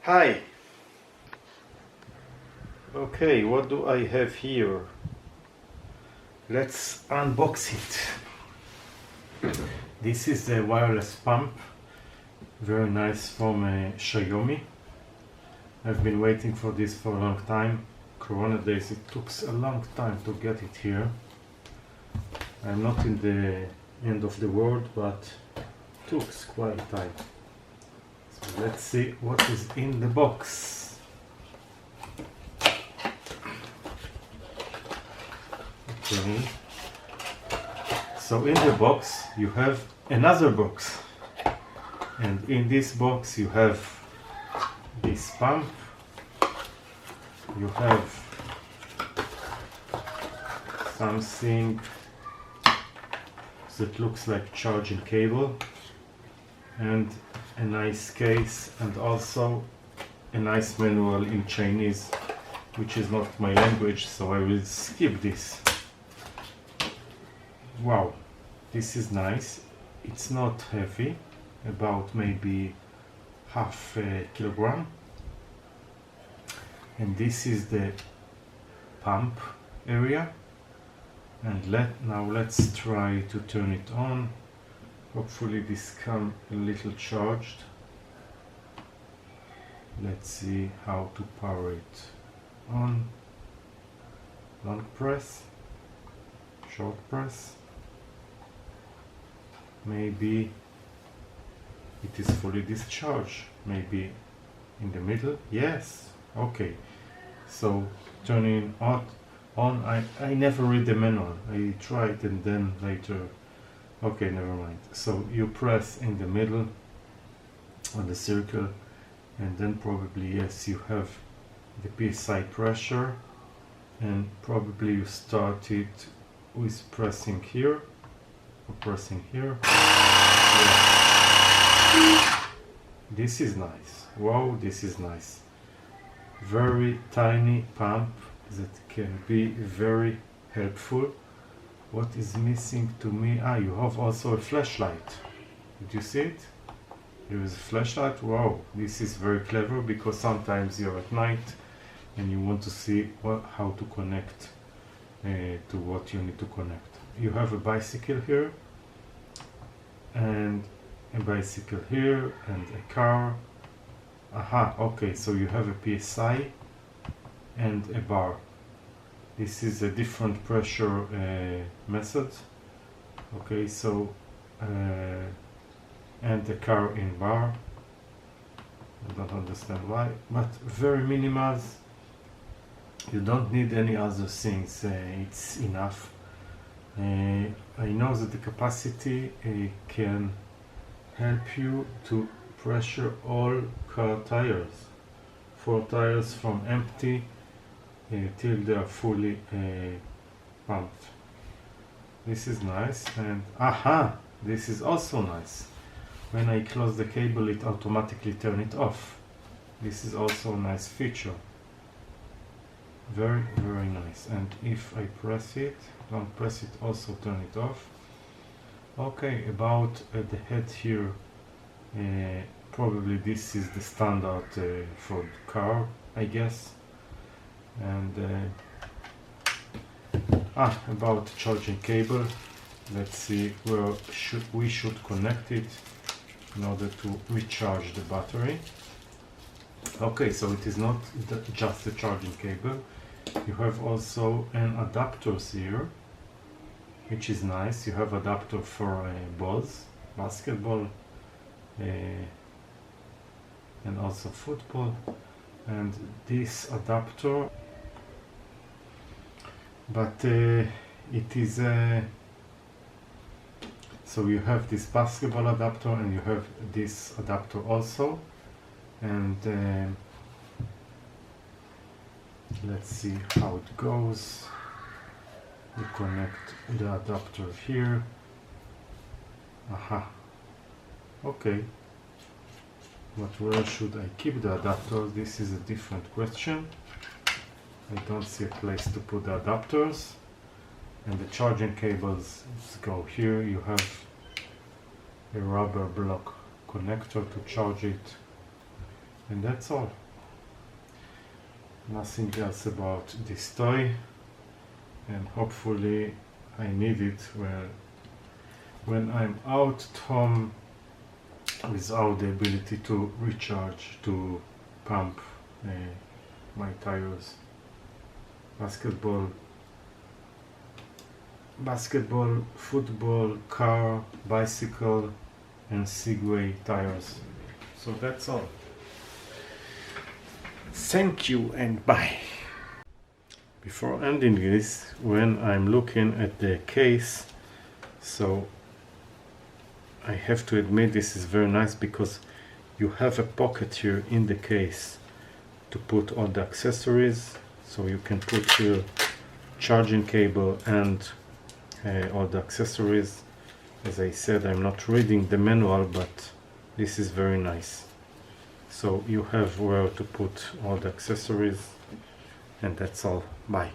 Hi. Okay, what do I have here? Let's unbox it. This is a wireless pump, very nice, from Xiaomi. I've been waiting for this for a long time. Corona days, it took a long time to get it here. I'm not in the end of the world, but it took quite time. So let's see what is in the box. Okay. So in the box you have another box, and in this box you have this pump, you have something that looks like charging cable, and a nice case, and also a nice manual in Chinese, which is not my language, so I will skip this. Wow, this is nice. It's not heavy, about maybe half a kilogram. And this is the pump area. And now let's try to turn it on. Hopefully this comes a little charged. Let's see how to power it on. Long press, short press. Maybe it is fully discharged. Maybe in the middle. Yes. Okay. So turning on. I never read the manual. I tried and then later. Okay, never mind. So you press in the middle on the circle, and then probably, yes, you have the PSI pressure, and probably you start it with pressing here. Pressing here. Yeah. This is nice. Wow, this is nice. Very tiny pump that can be very helpful. What is missing to me? You have also a flashlight. Did you see it? There is a flashlight. Wow, this is very clever, because sometimes you're at night and you want to see how to connect to what you need to connect. You have a bicycle here, and a bicycle here, and a car. Aha, okay, so you have a PSI and a bar. This is a different pressure method. Okay, so and the car in bar. I don't understand why, but very minimal. You don't need any other things. It's enough. I know that the capacity can help you to pressure all car tires. 4 tires from empty till they are fully pumped. This is nice. And aha, this is also nice. When I close the cable, it automatically turns it off. This is also a nice feature. Very, very nice. And if I press it, don't press it, also turn it off. Okay, about the head here, probably this is the standard for the car, I guess. And about charging cable, let's see where we should connect it in order to recharge the battery. Okay, so it is not just the charging cable. You have also an adapters here, which is nice. You have adapter for balls, basketball, and also football. And this adapter, but it is so you have this basketball adapter, and you have this adapter also. And let's see how it goes. You connect the adapter here. Aha. Okay. But where should I keep the adapter? This is a different question. I don't see a place to put the adapters. And the charging cables go here. You have a rubber block connector to charge it. And that's all. Nothing else about this toy, and hopefully I need it when I'm out at home without the ability to recharge, to pump my tires. Basketball, football, car, bicycle, and Segway tires. So that's all. Thank you and bye. Before ending this, when I'm looking at the case, so I have to admit this is very nice because you have a pocket here in the case to put all the accessories, so you can put your charging cable and all the accessories. As I said, I'm not reading the manual, but this is very nice. So you have where to put all the accessories, and that's all. Bye.